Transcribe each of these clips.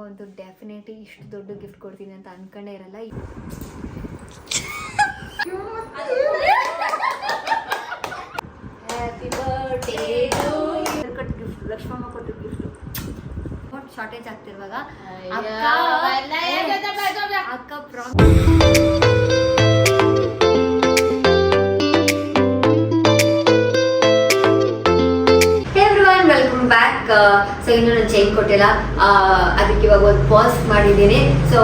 ಅಂತೂ ಡೆಫಿನೆಟ್ಲಿ ಇಷ್ಟು ದೊಡ್ಡ ಗಿಫ್ಟ್ ಕೊಡ್ತೀನಿ ಅಂತ ಅನ್ಕೊಂಡೇ ಇರಲ್ಲ. Happy birthday to you. ಕೊಟ್ಟ ಗಿಫ್ಟ್ ಲಕ್ಷ್ಮಮ್ಮ ಕೊಟ್ಟ ಗಿಫ್ಟ್ ಶಾರ್ಟೇಜ್ ಆಗ್ತಿರುವಾಗ ಅಕ್ಕ ವೆಲ್ಕಮ್ ಬ್ಯಾಕ್. ಸೊ ಇನ್ನು ನಾನು ಚೈನ್ ಕೊಟ್ಟಿಲ್ಲ, ಅದಕ್ಕೆ ಇವಾಗ ಒಂದು ಪಾಸ್ ಮಾಡಿದ್ದೀನಿ. ಸೊ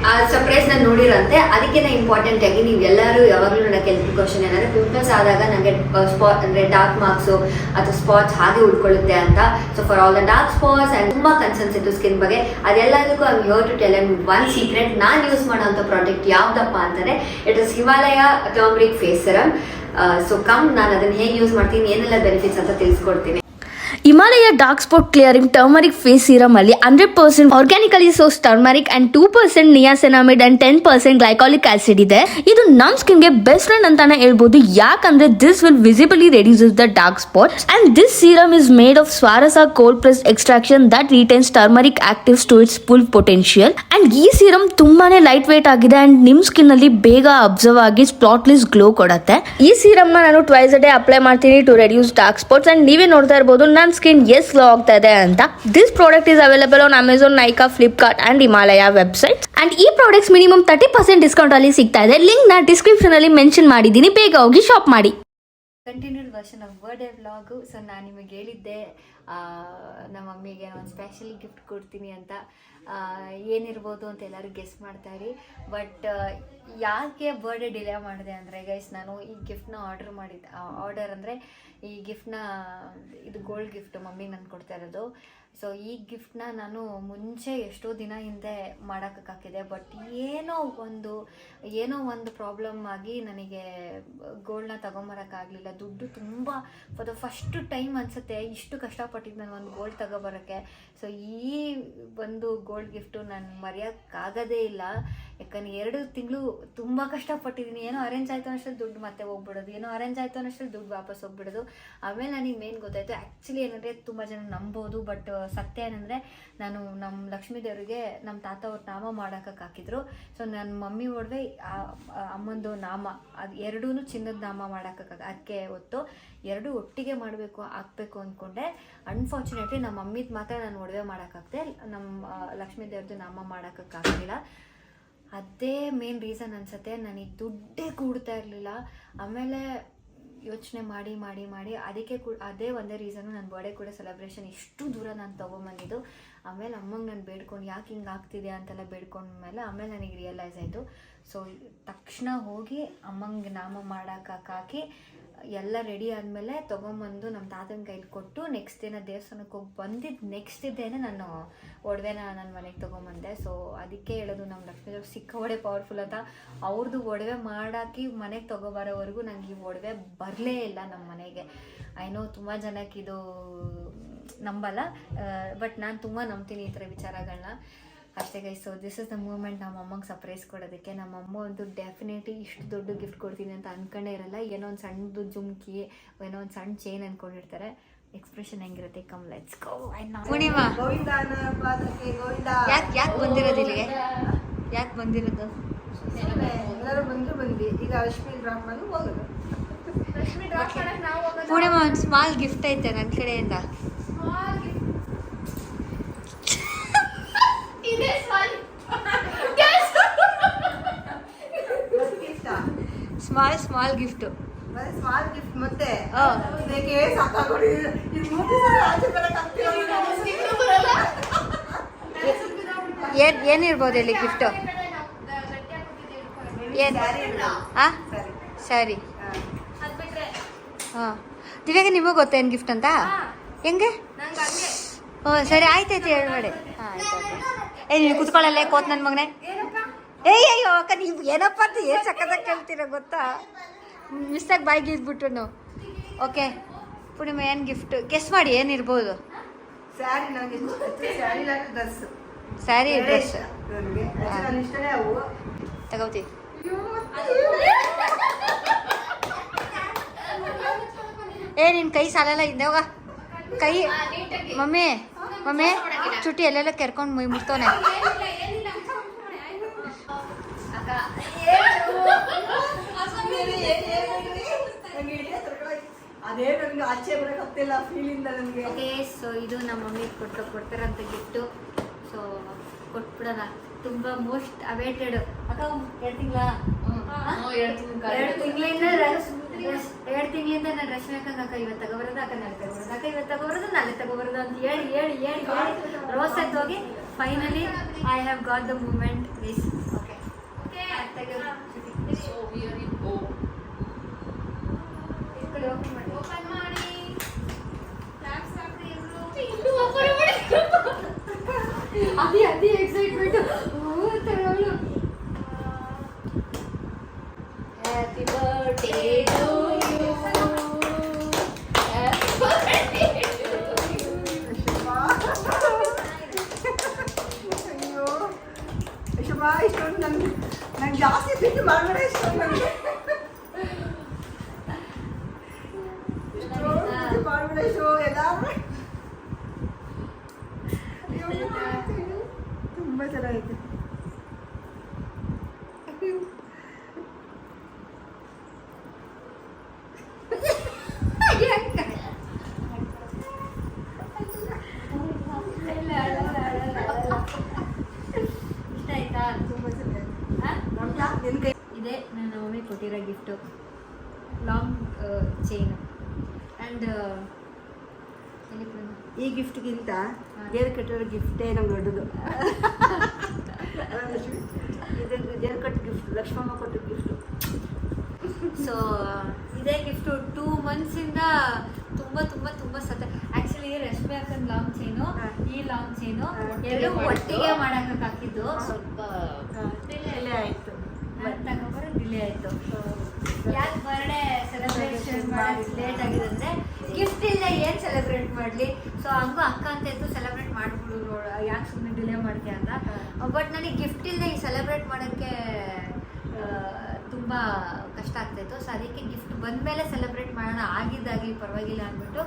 ಆ ಸರ್ಪ್ರೈಸ್ ನಾನು ನೋಡಿರಂತೆ, ಅದಕ್ಕಿಂತ ಇಂಪಾರ್ಟೆಂಟ್ ಆಗಿ ನೀವು ಎಲ್ಲರೂ ಯಾವಾಗಲೂ ನನ್ನ ಕೆಲವು ಕ್ವಶನ್ ಏನಂದ್ರೆ ಪಿಂಪಲ್ಸ್ ಆದಾಗ ನನಗೆ ಸ್ಪಾಟ್ ಅಂದರೆ ಡಾರ್ಕ್ ಮಾರ್ಕ್ಸು ಅಥವಾ ಸ್ಪಾಟ್ಸ್ ಹಾಗೆ ಉಳ್ಕೊಳ್ಳುತ್ತೆ ಅಂತ. So for all the dark spots and ತುಂಬ ಕನ್ಸರ್ನ್ಸ್ ಇತ್ತು ಸ್ಕಿನ್ ಬಗ್ಗೆ, ಅದೆಲ್ಲದಕ್ಕೂ I am here to tell you one secret. ನಾನು ಯೂಸ್ ಮಾಡೋಂಥ ಪ್ರಾಡಕ್ಟ್ ಯಾವುದಪ್ಪ ಅಂತಂದರೆ it is Himalaya turmeric face serum. So ನಾನು ಅದನ್ನು ಹೇಗೆ ಯೂಸ್ ಮಾಡ್ತೀನಿ, ಏನೆಲ್ಲ ಬೆನಿಫಿಟ್ಸ್ ಅಂತ ತಿಳಿಸ್ಕೊಡ್ತೀನಿ. Himalaya dark spot clearing turmeric face serum ಅಲ್ಲಿ 100% organically source turmeric and 2% niacinamide and 10% glycolic acid ಇದೆ. ಇದು ನಮ್ ಸ್ಕಿನ್ ಗೆ ಬೆಸ್ಟ್ ಫ್ರೆಂಡ್ ಅಂತಾನೆ ಹೇಳ್ಬೋದು, ಯಾಕಂದ್ರೆ this will visibly reduces the dark spots and this serum is made of ಸ್ವಾರಸ cold press extraction that retains turmeric actives to its full potential. And ಈ serum ತುಂಬಾನೇ ಲೈಟ್ ವೇಟ್ ಆಗಿದೆ and ನಿಮ್ skin ಅಲ್ಲಿ ಬೇಗ ಅಬ್ಸರ್ವ್ ಆಗಿ spotless glow ಕೊಡುತ್ತೆ. ಈ ಸೀರಮ್ ನಾನು ಟ್ವೈಸ್ ಅ ಡೇ ಅಪ್ಲೈ ಮಾಡ್ತೀನಿ to reduce dark spots. And ನೀವೇ ನೋಡ್ತಾ ಇರಬಹುದು ನನ್ನ ಸ್ಕಿನ್ ಗ್ಲೋ ಆಗ್ತಾ ಇದೆ ಅಂತ. This product is available on Amazon, Nykaa, Flipkart and Himalaya website. And ಈ ಪ್ರಾಡಕ್ಟ್ಸ್ ಮಿನಿಮಮ್ 30% ಡಿಸ್ಕೌಂಟ್ ಅಲ್ಲಿ ಸಿಗ್ತಾ ಇದೆ. ಲಿಂಕ್ ನ ಡಿಸ್ಕ್ರಿಪ್ಷನ್ ಅಲ್ಲಿ ಮೆನ್ಷನ್ ಮಾಡಿದ್ದೀನಿ, ಬೇಗ ಹೋಗಿ ಶಾಪ್ ಮಾಡಿ. Continued version of birthday vlog. So ನಾನು ನಿಮಗೆ ಹೇಳಿದ್ದೆ ನಮ್ಮ ಮಮ್ಮಿಗೆ ಒಂದು ಸ್ಪೆಷಲ್ ಗಿಫ್ಟ್ ಕೊಡ್ತೀನಿ ಅಂತ. ಏನಿರ್ಬೋದು ಅಂತ ಎಲ್ಲರೂ ಗೆಸ್ ಮಾಡ್ತಾಯಿರಿ. ಬಟ್ ಯಾಕೆ ಬರ್ಡೇ ಡಿಲೇ ಮಾಡಿದೆ ಅಂದರೆ ಗೈಸ್, ನಾನು ಈ ಗಿಫ್ಟ್ನ ಆರ್ಡರ್ ಅಂದರೆ ಈ ಗಿಫ್ಟ್ನ ಇದು ಗೋಲ್ಡ್ ಗಿಫ್ಟ್ ಮಮ್ಮಿ ನಾನು ಕೊಡ್ತಾ ಇರೋದು. ಸೊ ಈ ಗಿಫ್ಟ್ನ ನಾನು ಮುಂಚೆ ಎಷ್ಟೋ ದಿನ ಹಿಂದೆ ಮಾಡೋಕ್ಕಾಗಿದೆ. ಬಟ್ ಏನೋ ಒಂದು ಪ್ರಾಬ್ಲಮ್ ಆಗಿ ನನಗೆ ಗೋಲ್ಡ್ನ ತೊಗೊಂಬರೋಕ್ಕಾಗಲಿಲ್ಲ. ದುಡ್ಡು ತುಂಬ ಫಾರ್ ದ ಫಸ್ಟ್ ಟೈಮ್ ಅನಿಸುತ್ತೆ ಇಷ್ಟು ಕಷ್ಟಪಟ್ಟಿದ್ದು ನಾನು ಒಂದು ಗೋಲ್ಡ್ ತೊಗೊಬರೋಕ್ಕೆ. ಸೊ ಈ ಒಂದು ಗೋಲ್ಡ್ ಗಿಫ್ಟು ನಾನು ಮರೆಯೋಕ್ಕಾಗೋದೇ ಇಲ್ಲ. ಯಾಕಂದ್ರೆ 2 ತಿಂಗಳು ತುಂಬ ಕಷ್ಟಪಟ್ಟಿದ್ದೀನಿ. ಏನೋ ಅರೇಂಜ್ ಆಯಿತು ಅನ್ನೋಷ್ಟರಲ್ಲಿ ದುಡ್ಡು ಮತ್ತೆ ಹೋಗ್ಬಿಡೋದು, ಏನೋ ಅರೇಂಜ್ ಆಯಿತು ಅನ್ನೋಷ್ಟರಲ್ಲಿ ದುಡ್ಡು ವಾಪಸ್ ಹೋಗ್ಬಿಡೋದು. ಆಮೇಲೆ ನನಗೆ ಮೇನ್ ಗೊತ್ತಾಯಿತು ಆ್ಯಕ್ಚುಲಿ ಏನಂದರೆ ತುಂಬ ಜನ ನಂಬೋದು, ಬಟ್ ಸತ್ಯ ಏನಂದರೆ ನಾನು ನಮ್ಮ ಲಕ್ಷ್ಮೀ ದೇವರಿಗೆ ನಮ್ಮ ತಾತ ಅವ್ರ ನಾಮ ಮಾಡೋಕ್ಕೆ ಹಾಕಿದ್ರು. ಸೊ ನನ್ನ ಮಮ್ಮಿ ಒಡವೆ ಅಮ್ಮಂದು ನಾಮ ಅದು ಎರಡೂ ಚಿನ್ನದ ನಾಮ ಮಾಡೋಕ್ಕೆ ಅದಕ್ಕೆ ಹೊತ್ತು 2 ಒಟ್ಟಿಗೆ ಹಾಕಬೇಕು ಅಂದ್ಕೊಂಡೆ. ಅನ್ಫಾರ್ಚುನೇಟ್ಲಿ ನಮ್ಮ ಮಮ್ಮಿದು ಮಾತ್ರ ನಾನು ಒಡವೆ ಮಾಡೋಕ್ಕಾಗ್ದೆ, ನಮ್ಮ ಲಕ್ಷ್ಮೀ ದೇವ್ರದ್ದು ನಾಮ ಮಾಡೋಕ್ಕಾಗಲಿಲ್ಲ. ಅದೇ ಮೇನ್ ರೀಸನ್ ಅನಿಸುತ್ತೆ. ನನಗೆ ದುಡ್ಡೇ ಕೂಡ್ತಾ ಇರಲಿಲ್ಲ. ಆಮೇಲೆ ಯೋಚನೆ ಮಾಡಿ ಅದಕ್ಕೆ ಅದೇ ಒಂದೇ ರೀಸನು ನನ್ನ ಬರ್ಡೇ ಕೂಡ ಸೆಲೆಬ್ರೇಷನ್ ಇಷ್ಟು ದೂರ ನಾನು ತೊಗೊಂಬಂದಿದ್ದು. ಆಮೇಲೆ ಅಮ್ಮಂಗೆ ನಾನು ಬೇಡ್ಕೊಂಡು ಯಾಕೆ ಹಿಂಗೆ ಆಗ್ತಿದೆ ಅಂತೆಲ್ಲ ಬೇಡ್ಕೊಂಡ್ಮೇಲೆ ಆಮೇಲೆ ನನಗೆ ರಿಯಲೈಸ್ ಆಯಿತು. ಸೊ ತಕ್ಷಣ ಹೋಗಿ ಅಮ್ಮಂಗೆ ನಾಮ ಮಾಡೋಕ್ಕೆ ಹಾಕಿ ಎಲ್ಲ ರೆಡಿ ಆದಮೇಲೆ ತೊಗೊಂಬಂದು ನಮ್ಮ ತಾತನ ಕೈಲಿ ಕೊಟ್ಟು ನೆಕ್ಸ್ಟ್ ದಿನ ದೇವಸ್ಥಾನಕ್ಕೆ ಹೋಗಿ ಬಂದಿದ್ದು ನೆಕ್ಸ್ಟ್ ಡೇನೆ ನಾನು ಒಡವೆನ ನನ್ನ ಮನೆಗೆ ತೊಗೊಂಬಂದೆ. ಸೊ ಅದಕ್ಕೆ ಹೇಳೋದು ನಮ್ಮ ಲಕ್ಷ್ಮೀದೇವ್ರು ಸಿಕ್ಕಾಪಟ್ಟೆ ಪವರ್ಫುಲ್ ಅಂತ. ಅವ್ರದ್ದು ಒಡವೆ ಮಾಡಾಕಿ ಮನೆಗೆ ತೊಗೊಬರೋವರೆಗೂ ನನಗೆ ಈ ಒಡವೆ ಬರಲೇ ಇಲ್ಲ ನಮ್ಮ ಮನೆಗೆ. ಐನೋ ತುಂಬ ಜನಕ್ಕೆ ಇದು ನಂಬಲ್ಲ, ಬಟ್ ನಾನು ತುಂಬ ನಂಬ್ತೀನಿ ಈ ಥರ ವಿಚಾರಗಳನ್ನ. ಅಷ್ಟೇ guys. So this is the moment ನಮ್ಮ ಅಮ್ಮಂಗೆ ಸರ್ಪ್ರೈಸ್ ಕೊಡೋದಕ್ಕೆ. ನಮ್ಮ ಅಮ್ಮ ಅಂತೂ ಡೆಫಿನೆಟ್ಲಿ ಇಷ್ಟು ದೊಡ್ಡ ಗಿಫ್ಟ್ ಕೊಡ್ತೀನಿ ಅಂತ ಅನ್ಕೊಂಡೇ ಇರಲ್ಲ. ಏನೋ ಒಂದು ಸಣ್ಣದು ಜುಮ್ಕಿ, ಏನೋ ಒಂದು ಸಣ್ಣ ಚೈನ್ ಅಂದ್ಕೊಂಡಿರ್ತಾರೆ. ಎಕ್ಸ್ಪ್ರೆಷನ್ ಹೆಂಗಿರುತ್ತೆ, ಕಮ್ ಲೆಟ್ಸ್ ಗೋ. ಪೂರ್ಣಿಮಾ ಯಾಕೆ ಬಂದಿರೋದು ಇಲ್ಲಿಗೆ? ಯಾಕೆ ಬಂದಿರೋದು? ಎಲ್ಲರೂ ಬಂದು ಈಗ ರಶ್ಮಿ ಡ್ರಾಪ್ ಮಾಡಿ ಹೋಗೋದು. ಪೂರ್ಣಿಮಾ ಒಂದು ಸ್ಮಾಲ್ ಗಿಫ್ಟ್ ಐತೆ ನನ್ನ ಕಡೆಯಿಂದ. ಸ್ಮಾಲ್ ಗಿಫ್ಟ್ ಮತ್ತೆ ಏನಿರ್ಬೋದು ಇಲ್ಲಿ ಗಿಫ್ಟ್? ಏನು? ಸರಿ. ಹಾಂ ದಿವ್ಯಾಗ ನಿಮಗೆ ಗೊತ್ತೇನು ಗಿಫ್ಟ್ ಅಂತ? ಹೆಂಗೆ? ಸರಿ ಆಯ್ತಾಯ್ತು ಹೇಳ್ಬೇಡಿ. ಹಾಂ ಆಯ್ತು. ನೀನು ಕುತ್ಕೊಳ್ಳಲ್ಲ ಕೋತ್ ನನ್ನ ಮಗನೇ. ಅಯ್ಯೋ ಅಕ್ಕ ನೀವು ಏನಪ್ಪ ಅಂತ ಏನು ಸಕ್ಕತ್ತಾಗಿ ಕೇಳ್ತೀರ ಗೊತ್ತಾ? ಮಿಸ್ಟಾಗಿ ಬಾಯಿಗೆ ಇದ್ಬಿಟ್ಟು. ಓಕೆ ಪೂರ್ಣಿಮಾ ಏನು ಗಿಫ್ಟ್ ಗೆಸ್ ಮಾಡಿ, ಏನಿರ್ಬೋದು? ಸ್ಯಾರಿ ಡ್ರೆಸ್ ತಗೋತಿ. ನಿನ್ನ ಕೈ ಸಾಲಲ್ಲ ಹಿಂದೆ ಹೋಗ ಕೈ. ಮಮ್ಮಿ ಮಮ್ಮಿ ಚುಟ್ಟಿ ಎಲ್ಲೆಲ್ಲ ಕೆರ್ಕೊಂಡು ಮೈ ಮುಟ್ತವನೆ. ಅದೇ ನನಗೆ ಆಚೆ ಬರಕ್ಕೆ ಹತ್ತಿಲ್ಲ ಫೀಲಿಂದ ನನಗೆ. ಓಕೆ, ಸೊ ಇದು ನಮ್ಮ ಮಮ್ಮಿ ಕೊಡ್ತಾರಂತ ಗಿಫ್ಟು. ಸೊ ಕೊಟ್ಬಿಡೋಣ. ತುಂಬ ಮೋಸ್ಟ್ ಅವೇಟೆಡ್. ಅಕ್ಕ 2 ತಿಂಗಳ 2 ತಿಂಗಳಿಂದ ನಾನು ರಶ್ಮಿ ಅಕ್ಕ ಇವತ್ತು ತಗೋಬರೋದು, ಅಕ್ಕ ನಾಳೆ ತಗೋಬರೋದು, ಅಕ್ಕ ಇವತ್ತು ತಗೋಬರೋದು, ನಾಳೆ ತಗೋಬರೋದು ಅಂತ ಹೇಳಿ ರೋಸ್ ಹೋಗಿ finally I have got the moment this. Okay open ಮಾಡಿ. ಅದೇ excitement. Happy birthday to you. ಅಯ್ಯೋ ಶುಭ, ಇಷ್ಟೊಂದು ನಂಗೆ ಜಾಸ್ತಿ ಪ್ರೀತಿ ಮಾಡಬೇಡ. ಇಷ್ಟೊಂದು ನನಗೆ ಮಾಡಬೇಡ ಶೋ ಎಲ್ಲಾರು. ತುಂಬ ಚೆನ್ನಾಗೈತೆ. ಇಷ್ಟ ಆಯ್ತಾ? ತುಂಬ ಚೆನ್ನಾಗಿದೆ. ನಿನ್ನ ಕೈ ಇದೆ ನನ್ನ ಮಮ್ಮಿ ಕೊಟ್ಟಿರೋ ಗಿಫ್ಟು, ಲಾಂಗ್ ಚೈನು. ಆ್ಯಂಡ್ ಈ ಗಿಫ್ಟ್ಗಿಂತ ದೇವ್ರು ಕಟ್ಟಿರೋ ಗಿಫ್ಟೇ ನಮ್ಗೆ ದೊಡ್ಡದು. ಇದು ದೇವ್ರು ಕಟ್ಟ ಗಿಫ್ಟ್, ಲಕ್ಷ್ಮಮ್ಮ ಕೊಟ್ಟ ಗಿಫ್ಟು. ಸೊ ಇದೇ ಗಿಫ್ಟು 2 ಮಂತ್ಸಿಂದ ತುಂಬ ಸತ್ತ. ಆ್ಯಕ್ಚುಲಿ ರಶ್ಮಿ ಅಕ್ಕನ ಲಾಂಗ್ ಚೈನು, ಈ ಲಾಂಗ್ ಚೈನು ಎರಡು ಒಟ್ಟಿಗೆ ಮಾಡಕ್ಕೆ ಹಾಕಿದ್ದು. ಸ್ವಲ್ಪ ಡಿಲೇ ಆಯಿತು, ತಗೊಂಬರೋ ಡಿಲೇ ಆಯಿತು. ಯಾಕೆ ಬರ್ಡೇ ಸೆಲೆಬ್ರೇಷನ್ ಮಾಡಿ ಲೇಟ್ ಆಗಿದೆ ಅಂದರೆ ಗಿಫ್ಟ್ ಇಲ್ಲ, ಏನು ಸೆಲೆಬ್ರೇಟ್ ಮಾಡಲಿ. ಸೊ ಹಂಗೂ ಅಕ್ಕ ಅಂತ ಇತ್ತು ಸೆಲೆಬ್ರೇಟ್ ಮಾಡಿಬಿಡು, ಯಾಕೆ ಸುಮ್ಮನೆ ಡಿಲೇ ಮಾಡ್ತೀಯ ಅಂತ. ಬಟ್ ನನಗೆ ಗಿಫ್ಟ್ ಇಲ್ಲದೆ ಈ ಸೆಲೆಬ್ರೇಟ್ ಮಾಡೋಕ್ಕೆ ತುಂಬ ಕಷ್ಟ ಆಗ್ತಾಯಿತ್ತು. ಸೊ ಅದಕ್ಕೆ ಗಿಫ್ಟ್ ಬಂದಮೇಲೆ ಸೆಲೆಬ್ರೇಟ್ ಮಾಡೋಣ, ಆಗಿದ್ದಾಗಲಿ ಪರವಾಗಿಲ್ಲ ಅಂದ್ಬಿಟ್ಟು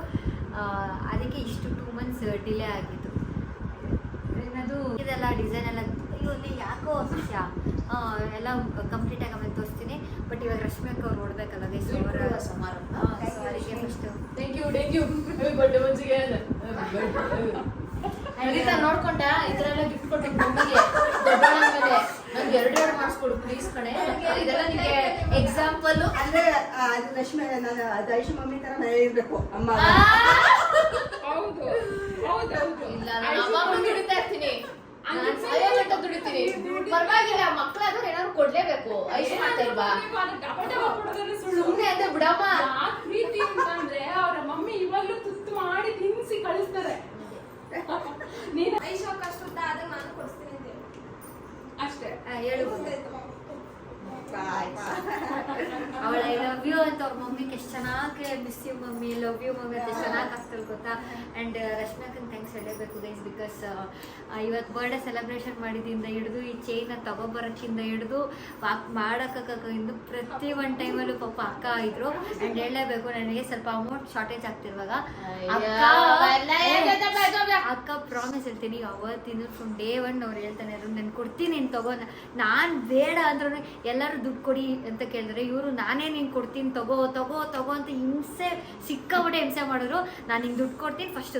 ಅದಕ್ಕೆ ಇಷ್ಟು 2 ಮಂತ್ಸ್ ಡಿಲೇ ಆಗಿತ್ತು. ಏನದು ಇದೆಲ್ಲ ಡಿಸೈನ್ ಎಲ್ಲ ಇಲ್ಲಿ ಯಾಕೋ ಸಸ್ಯ ಎಲ್ಲ ಕಂಪ್ಲೀಟಾಗಿ ಆಮೇಲೆ ತೋರಿಸ್ತೀನಿ. ಬಟ್ ಇವಾಗ ರಶ್ಮಿ ಅಕ್ಕ ಅವ್ರು ನೋಡ್ಬೇಕಲ್ಲ ಗೈಸ್, ಅವರ ಸಮಾರಂಭ. ಸೊ ಅದಕ್ಕೆ ಫಸ್ಟು ನೋಡ್ಕೊಂಡ ಇದರೆಲ್ಲ ಗಿಫ್ಟ್ ಕೊಟ್ಟು ಮಮ್ಮಿಗೆ ದೊಡ್ಡವಳಾದ್ಮೇಲೆ ನಂಗೆ 2 ಮಾಡಿಸ್ಕೊಡು ಪ್ಲೀಸ್ ಕಣೆ. ಇದೆಲ್ಲ ನಿಮಗೆ ಎಕ್ಸಾಂಪಲ್ ಅಂದ್ರೆ ಅದು ಲಕ್ಷ್ಮಿ, ನಾನು ಅದು ಐಶು ಮಮ್ಮಿ ತರ ನಾನು ಇರ್ಬೇಕು ಅಮ್ಮ. ಇಲ್ಲ, ನಾನು ಅಮ್ಮ ದುಡಿತಾ ಇರ್ತೀನಿ, ದುಡಿತೀನಿ, ಪರವಾಗಿಲ್ಲ. ಮಕ್ಕಳಾದ್ರೆ ಏನಾದ್ರು ಕೊಡ್ಲೇಬೇಕು. ಐಶು ಮಾಡ್ತಾ ಇಲ್ವಾ? ಸುಮ್ಮನೆ ಅಂತ ಬಿಡಮ್ಮ. ಪ್ರೀತಿ ಅಂತಂದ್ರೆ ಅವರ ಮಮ್ಮಿ ಇವಾಗ್ಲೂ ತುತ್ತು ಮಾಡಿ ತಿನ್ಸಿ ಕಳಿಸ್ತಾರೆ. ನೀನು ಐಶೋ ಕಷ್ಟದ ಆದಾಗ ನಾನು ಕೊಡಿಸ್ತೀನಿ ಅಂತ ಅಷ್ಟೇ ಹೇಳು. ಅವಳ ಐ ಲವ್ ಯು ಅಂತ ಅವ್ರ ಮಮ್ಮಿಗೆ ಎಷ್ಟು ಚೆನ್ನಾಗಿ miss you mummy, love you mummy ಅಂತ ಚೆನ್ನಾಗಿ ಆಗ್ತದೆ ಗೊತ್ತಾ. ಆ್ಯಂಡ್ ರಶ್ಮಿ ಅಕ್ಕನ ಥ್ಯಾಂಕ್ಸ್ ಹೇಳಬೇಕು ಗೈಸ್, ಬಿಕಾಸ್ ಇವತ್ತು ಬರ್ಡೇ ಸೆಲೆಬ್ರೇಷನ್ ಮಾಡಿದಿಂದ ಹಿಡಿದು ಈ ಚೈನ ತಗೊಬರೋಕ್ಕಿಂತ ಹಿಡಿದು ಮಾಡೋಕ್ಕಿಂದು ಪ್ರತಿ ಒಂದು ಟೈಮಲ್ಲೂ ಪಾಪ ಅಕ್ಕ ಇದ್ರು. ಆ್ಯಂಡ್ ಹೇಳಲೇಬೇಕು, ನನಗೆ ಸ್ವಲ್ಪ ಅಮೌಂಟ್ ಶಾರ್ಟೇಜ್ ಆಗ್ತಿರುವಾಗ ಅಕ್ಕ ಪ್ರಾಮಿಸ್ ಹೇಳ್ತೀನಿ, ಅವತ್ತಿನ ಫ್ರಮ್ ಡೇ 1 ಅವ್ರು ಹೇಳ್ತಾನೆ ಇದ್ರು ನಾನು ಕೊಡ್ತೀನಿ, ನೀನು ತಗೋ. ನಾನು ಬೇಡ ಅಂದ್ರೂ ಎಲ್ಲರೂ ದುಡ್ಡು ಕೊಡಿ ಅಂತ ಕೇಳಿದ್ರೆ ಇವರು ನಾನೇ ನೀನು ಕೊಡ್ತೀನಿ ತಗೋ ತಗೋ ತಗೋ ಅಂತ ಸಿಕ್ಕಾಬಿಟ್ಟೆ ಹಿಂಸೆ ಮಾಡಿದ್ರು. ನಾನು ಹಿಂಗೆ ದುಡ್ಡು ಕೊಡ್ತೀನಿ, ಫಸ್ಟ್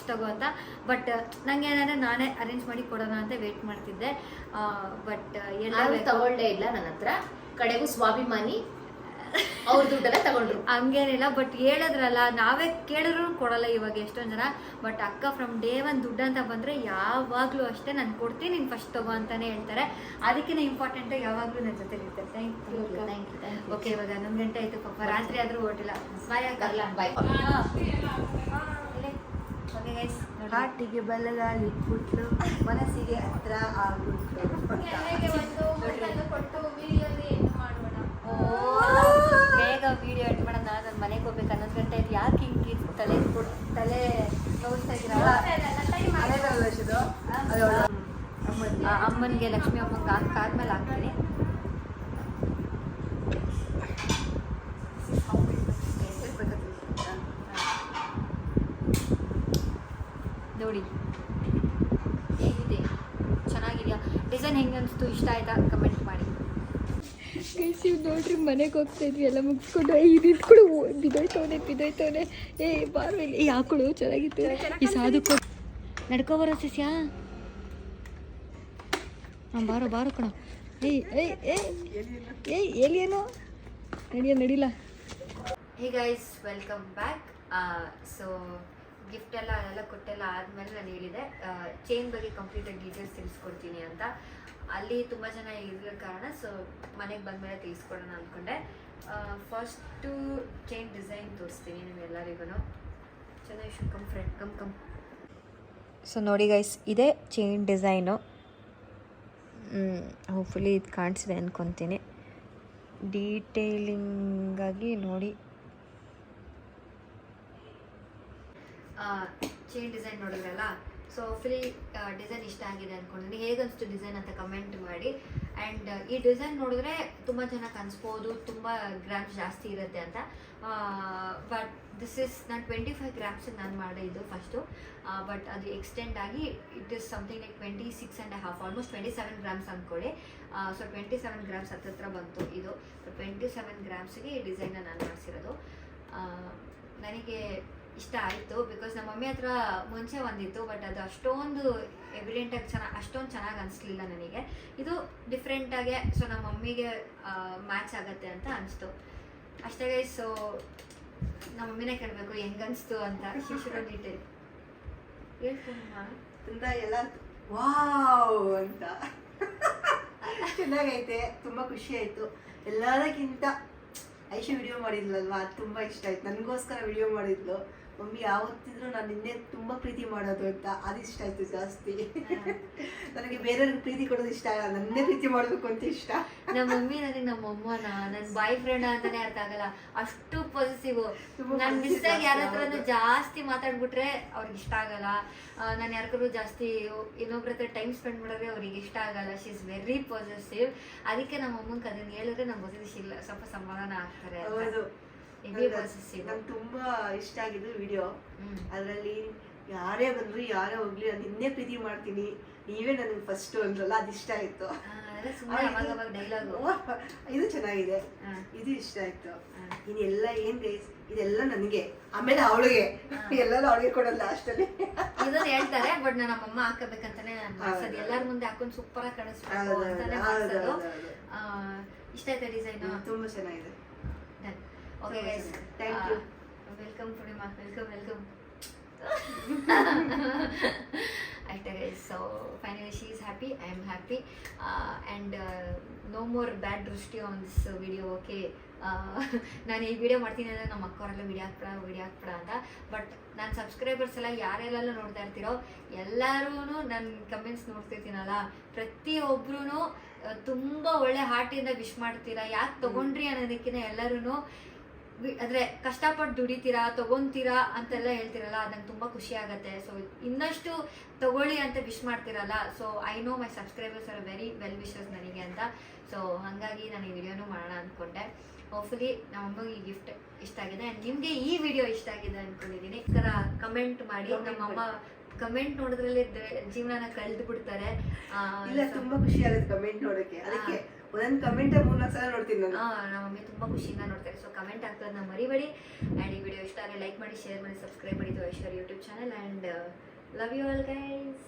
ತಗೋ ಅಂತ. ಬಟ್ ನಂಗೆ ಏನಂದರೆ ನಾನೇ ಅರೇಂಜ್ ಮಾಡಿ ಕೊಡೋಣ ಅಂತ ವೇಟ್ ಮಾಡ್ತಿದ್ದೆ. ಬಟ್ ಎಲ್ಲ ತಗೊಳ್ಳೇ ಇಲ್ಲ ನನ್ನ ಹತ್ರ. ಕಡೆಗೂ ಸ್ವಾಭಿಮಾನಿ ಅವ್ರ ದುಡ್ಡೆಲ್ಲ ತಗೊಂಡ್ರು, ಹಂಗೇನಿಲ್ಲ. ಬಟ್ ಹೇಳಿದ್ರಲ್ಲ, ನಾವೇ ಕೇಳಿದ್ರು ಕೊಡಲ್ಲ ಇವಾಗ ಎಷ್ಟೊಂದು ಜನ. ಬಟ್ ಅಕ್ಕ ಫ್ರಮ್ ಡೇ 1 ದುಡ್ಡು ಅಂತ ಬಂದರೆ ಯಾವಾಗಲೂ ಅಷ್ಟೇ ನಾನು ಕೊಡ್ತೀನಿ, ನೀನು ಫಸ್ಟ್ ತಗೋ ಅಂತಾನೆ ಹೇಳ್ತಾರೆ. ಅದಕ್ಕಿಂತ ಇಂಪಾರ್ಟೆಂಟ್ ಯಾವಾಗಲೂ ನನ್ನ ಜೊತೆ ಇರ್ತಾರೆ. Thank you. ಓಕೆ, ಇವಾಗ 11 ಗಂಟೆ ಆಯಿತು ಪಾಪ, ರಾತ್ರಿ ಆದರೂ ಹೊರಟಿಲ್ಲ. ಬಾಯ್ ಅಕ್ಕ. ಬಾಯ್. ಓಕೆ ಗೈಸ್, ಹಾಟಿಗೆ ಬಲಗಾಲಿ ಪುಟ್ಲು, ಮನಸ್ಸಿಗೆ ಹತ್ರ ಆಗ್ಬಿಟ್ಲು. ಕೊಟ್ಟು ವಿಡಿಯೋಲಿ ಏನು ಮಾಡೋಣ. ಬೇಗ ವಿಡಿಯೋ ಎಡ್ ಮಾಡೋಣ. ನಾನು ಮನೆಗೆ ಹೋಗ್ಬೇಕು. 11 ಗಂಟೆ ಆಯ್ತು. ಯಾಕೆ ಹಿಂಗೆ ತಲೆ ನೋಡ್ತಾ ಇದ್ದೀರಲ್ಲ, ಅಮ್ಮನಿಗೆ ಲಕ್ಷ್ಮಿ ಅಮ್ಮಂಗೆ ಹಾಕಾದ್ಮೇಲೆ ಹಾಕ್ತೀನಿ. ನೋಡಿ ಡಿಸೈನ್ ಹೆಂಗೆ ಅನಿಸ್ತು, ಇಷ್ಟ ಆಯ್ತಾ ಕಮೆಂಟ್ ಮಾಡಿ. ಇವ್ ನೋಡ್ರಿ ಮನೆಗೆ ಹೋಗ್ತಾ ಇದ್ವಿ ಎಲ್ಲ ಮುಗಿಸ್ಕೊಂಡು ಇದು ಇಟ್ಕೊಡು ಬಿದ್ದೋಯ್ತವನೆ ಏ ಬಾರ್ವೇಲಿ ಈ ಹಾಕೊಡು ಚೆನ್ನಾಗಿತ್ತು ಈ ಸಾಧು ನಡ್ಕೊ ಬರೋ ಸಿಸ್ಯಾ ಬಾರೋ ಕಣ ಏಯ್ ಏಯ್ ಏಯ್ ಏಯ್ ಎಲ್ಲಿಯೇನೋ ನಡಿಲ್ಲ. Hey guys, welcome back. So gift ಎಲ್ಲ ಕೊಟ್ಟೆಲ್ಲ ಆದಮೇಲೆ ನಾನು ಹೇಳಿದೆ ಚೈನ್ ಬಗ್ಗೆ ಕಂಪ್ಲೀಟಾಗಿ ಡೀಟೇಲ್ಸ್ ತಿಳಿಸ್ಕೊಡ್ತೀನಿ ಅಂತ. ಅಲ್ಲಿ ತುಂಬ ಜನ ಇರೋ ಕಾರಣ ಸೊ ಮನೆಗೆ ಬಂದಮೇಲೆ ತಿಳಿಸ್ಕೊಡೋಣ ಅಂದ್ಕೊಂಡೆ. ಫಸ್ಟು ಚೈನ್ ಡಿಸೈನ್ ತೋರಿಸ್ತೀನಿ ನಿಮ್ಗೆಲ್ಲರಿಗೂ. ಚೆನ್ನಾಗಿ ಕಮ್ ಫ್ರೆಂಡ್ ಕಮ್. ಸೊ ನೋಡಿ ಗೈಸ್, ಇದೇ ಚೈನ್ ಡಿಸೈನು. ಹೋಪ್ಫುಲಿ ಇದು ಕಾಣಿಸಿದೆ ಅಂದ್ಕೊತೀನಿ. ಡೀಟೇಲಿಂಗಾಗಿ ನೋಡಿ. ಚೈನ್ ಡಿಸೈನ್ ನೋಡಿದ್ರಲ್ಲ, ಸೊ ಫುಲಿ ಡಿಸೈನ್ ಇಷ್ಟ ಆಗಿದೆ ಅಂದ್ಕೊಂಡಿದ್ದೀನಿ. ಹೇಗನ್ನಿಸ್ತು ಡಿಸೈನ್ ಅಂತ ಕಮೆಂಟ್ ಮಾಡಿ. ಆ್ಯಂಡ್ ಈ ಡಿಸೈನ್ ನೋಡಿದ್ರೆ ತುಂಬ ಚೆನ್ನಾಗಿ ಅನಿಸ್ಬೋದು, ತುಂಬ ಗ್ರಾಮ್ಸ್ ಜಾಸ್ತಿ ಇರುತ್ತೆ ಅಂತ. ಬಟ್ ದಿಸ್ ಇಸ್ ನಾನು 25 ಗ್ರಾಮ್ಸಿಗೆ ನಾನು ಮಾಡಿದ್ದು ಫಸ್ಟು. ಬಟ್ ಅದು ಎಕ್ಸ್ಟೆಂಡ್ ಆಗಿ it is something like 26.5, almost 27 grams ಅಂದ್ಕೊಳ್ಳಿ. ಸೊ 27 ಗ್ರಾಮ್ಸ್ ಹತ್ತಿರ ಬಂತು ಇದು. 27 ಗ್ರಾಮ್ಸಿಗೆ ಈ ಡಿಸೈನ್ನ ನಾನು ಮಾಡಿಸಿರೋದು. ನನಗೆ ಇಷ್ಟ ಆಯಿತು ಬಿಕಾಸ್ ನಮ್ಮ ಮಮ್ಮಿ ಹತ್ರ ಮುಂಚೆ ಒಂದಿತ್ತು, ಬಟ್ ಅದು ಅಷ್ಟೊಂದು ಎವಿಡೆಂಟಾಗಿ ಅಷ್ಟೊಂದು ಚೆನ್ನಾಗಿ ಅನಿಸ್ಲಿಲ್ಲ ನನಗೆ. ಇದು ಡಿಫ್ರೆಂಟಾಗೆ ಸೊ ನಮ್ಮ ಮಮ್ಮಿಗೆ ಮ್ಯಾಚ್ ಆಗುತ್ತೆ ಅಂತ ಅನಿಸ್ತು ಅಷ್ಟೇ ಗೈಸ್. ಸೊ ನಮ್ಮ ಮಮ್ಮಿನೇ ಕೇಳಬೇಕು ಹೆಂಗನ್ನಿಸ್ತು ಅಂತ. ಶಿಶುರ ಡೀಟೇಲ್ ಹೇಳ್ಕೊಂಡ ಅಂತ ಎಲ್ಲ ವಾವ್ ಅಂತ ಚೆನ್ನಾಗೈತೆ, ತುಂಬ ಖುಷಿ ಆಯಿತು. ಎಲ್ಲದಕ್ಕಿಂತ ಐಶು ವಿಡಿಯೋ ಮಾಡಿದ್ಲಲ್ವಾ, ಅದು ತುಂಬ ಇಷ್ಟ ಆಯ್ತು. ನನಗೋಸ್ಕರ ವಿಡಿಯೋ ಮಾಡಿದ್ಲು. ಮಮ್ಮಿ ಯಾವತ್ತಿದ್ರು ನಾನು ನಿನ್ನೆ ತುಂಬ ಪ್ರೀತಿ ಮಾಡೋದು ಅಂತ, ಅದು ಇಷ್ಟ ಆಯಿತು ಜಾಸ್ತಿ. ನನಗೆ ಬೇರೆಯವ್ರಿಗೆ ಪ್ರೀತಿ ಕೊಡೋದು ಇಷ್ಟ ಆಗಲ್ಲ, ನನ್ನೇ ಪ್ರೀತಿ ಮಾಡಬೇಕು ಅಂತ ಇಷ್ಟ. ನಮ್ಮ ಮಮ್ಮಿ ನನಗೆ ನಮ್ಮ ಅಮ್ಮನ ನನ್ನ ಬಾಯ್ ಫ್ರೆಂಡ್ ಅಂತಾನೆ ಅರ್ಥ ಆಗಲ್ಲ, ಅಷ್ಟು ಪಾಸಿಟಿವ್. ನಾನು ಮಿಸ್ಸಾಗಿ ಯಾರ ಹತ್ರನೂ ಜಾಸ್ತಿ ಮಾತಾಡ್ಬಿಟ್ರೆ ಅವ್ರಿಗೆ ಇಷ್ಟ ಆಗಲ್ಲ. ನಾನು ಯಾರಿಗೂ ಜಾಸ್ತಿ ಇನ್ನೊಬ್ರ ಹತ್ರ ಟೈಮ್ ಸ್ಪೆಂಡ್ ಮಾಡಿದ್ರೆ ಅವ್ರಿಗೆ ಇಷ್ಟ ಆಗಲ್ಲ. She is very positive. ಅದಕ್ಕೆ ನಮ್ಮ ಅಮ್ಮಂಗೆ ಅದನ್ನ ಹೇಳಿದ್ರೆ ನಮ್ಗೆ ಗೊತ್ತಿಲ್ಲ, ಸ್ವಲ್ಪ ಸಮಾಧಾನ ಆಗ್ತಾರೆ. ಹೌದು, ಪಾಸಿಟಿವ್. ನಂಗೆ ತುಂಬ ಇಷ್ಟ ಆಗಿದ್ದು ವಿಡಿಯೋ. ಅದರಲ್ಲಿ ಯಾರೇ ಬಂದ್ರು ಯಾರೇ ಹೋಗ್ಲಿ ನಾನು ನಿನ್ನೆ ಪ್ರೀತಿ ಮಾಡ್ತೀನಿ, ನೀವೇ ನನಗೆ ಫಸ್ಟು ಅಂದ್ರಲ್ಲ, ಅದು ಇಷ್ಟ ಆಯಿತು. ಡೈಲಾಗು ಇದು ಚೆನ್ನಾಗಿದೆ, ಇದು ಇಷ್ಟ ಆಯ್ತು. ಇನ್ನೆಲ್ಲ ಏನ್ ಗೈಸ್, ಇದೆಲ್ಲ ನನಗೆ, ಆಮೇಲೆ ಅವಳಿಗೆ, ಎಲ್ಲರೂ ಅವಳಿಗೆ ಕೊಡಲ್ಲ ಅಷ್ಟಲ್ಲಿ. ಇದನ್ನ ಹೇಳ್ತಾರೆ, ಬಟ್ ನನ್ನ ಅಮ್ಮ ಹಾಕಬೇಕಂತಾನೆ ಮಾಡ್ಸೋದು. ಎಲ್ಲರ ಮುಂದೆ ಹಾಕೊಂಡು ಸೂಪರ್ ಆಗಿ ಕಾಣಿಸ್ಬೇಕು ಅಂತಾನೆ ಮಾಡ್ಸೋದು. ಇಷ್ಟ ಆಯ್ತಾ ಡಿಸೈನ್? ತುಂಬಾ ಚೆನ್ನಾಗಿದೆ. Okay guys, thank you. Welcome Purnima, welcome. ಆಯ್ತಾ guys, so finally she is happy, I am happy. And no more bad drishti on this video. Okay, ನಾನು ಈ ವಿಡಿಯೋ ಮಾಡ್ತೀನಿ ಅಂದರೆ ನಮ್ಮ ಅಕ್ಕವರೆಲ್ಲ ವಿಡಿಯೋ ಹಾಕ್ಬಿಡ ಅಂತ. ಬಟ್ ನನ್ನ ಸಬ್ಸ್ಕ್ರೈಬರ್ಸ್ ಎಲ್ಲ ಯಾರೆಲ್ಲ ನೋಡ್ತಾ ಇರ್ತೀರೋ ಎಲ್ಲರೂ ನನ್ನ ಕಮೆಂಟ್ಸ್ ನೋಡ್ತಿರ್ತೀನಲ್ಲ, ಪ್ರತಿಯೊಬ್ಬರೂ ತುಂಬ ಒಳ್ಳೆ ಹಾರ್ಟಿಂದ ವಿಶ್ ಮಾಡ್ತೀರಾ. ಯಾಕೆ ತೊಗೊಂಡ್ರಿ ಅನ್ನೋದಕ್ಕಿಂತ ಎಲ್ಲರೂ ಅಂದರೆ ಕಷ್ಟಪಟ್ಟು ದುಡಿತೀರಾ, ತೊಗೊತೀರಾ ಅಂತೆಲ್ಲ ಹೇಳ್ತಿರಲ್ಲ, ಅದು ನಂಗೆ ತುಂಬ ಖುಷಿ ಆಗುತ್ತೆ. ಸೊ ಇನ್ನಷ್ಟು ತೊಗೊಳ್ಳಿ ಅಂತ ವಿಶ್ ಮಾಡ್ತಿರಲ್ಲ. So I know my subscribers are very well wishes ನನಗೆ ಅಂತ. ಸೊ ಹಾಗಾಗಿ ನಾನು ಈ ವಿಡಿಯೋನೂ ಮಾಡೋಣ ಅಂದ್ಕೊಂಡೆ. ಹೋಪ್ಫುಲಿ ನಮ್ಮಮ್ಮಗೆ ಈ ಗಿಫ್ಟ್ ಇಷ್ಟ ಆಗಿದೆ ಆ್ಯಂಡ್ ನಿಮಗೆ ಈ ವಿಡಿಯೋ ಇಷ್ಟ ಆಗಿದೆ ಅಂದ್ಕೊಂಡಿದ್ದೀನಿ. ಈ ಥರ ಕಮೆಂಟ್ ಮಾಡಿ. ನಮ್ಮಮ್ಮ ಕಮೆಂಟ್ ನೋಡಿದ್ರಲ್ಲಿ ಜೀವನನ ಕಳೆದು ಬಿಡ್ತಾರೆ. ಇಲ್ಲ, ತುಂಬಾ ಖುಷಿ ಆಗುತ್ತೆ ಕಮೆಂಟ್ ನೋಡೋಕ್ಕೆ. ಅದಕ್ಕೆ ಒಂದೊಂದು ಕಮೆಂಟ್ 3-4 ಸಲ ನೋಡ್ತೀನಿ ನಾನು. ನಮ್ಮ ಮಮ್ಮಿ ತುಂಬ ಖುಷಿಯಿಂದ ನೋಡ್ತಾರೆ. ಸೊ ಕಮೆಂಟ್ ಹಾಕೋದನ್ನ ಮರಿಬೇಡಿ. ಆ್ಯಂಡ್ ಈ ವಿಡಿಯೋ ಇಷ್ಟ ಆದರೆ ಲೈಕ್ ಮಾಡಿ, ಶೇರ್ ಮಾಡಿ, ಸಬ್ಸ್ಕ್ರೈಬ್ ಮಾಡಿ Aishwarya YouTube channel. And love you all guys.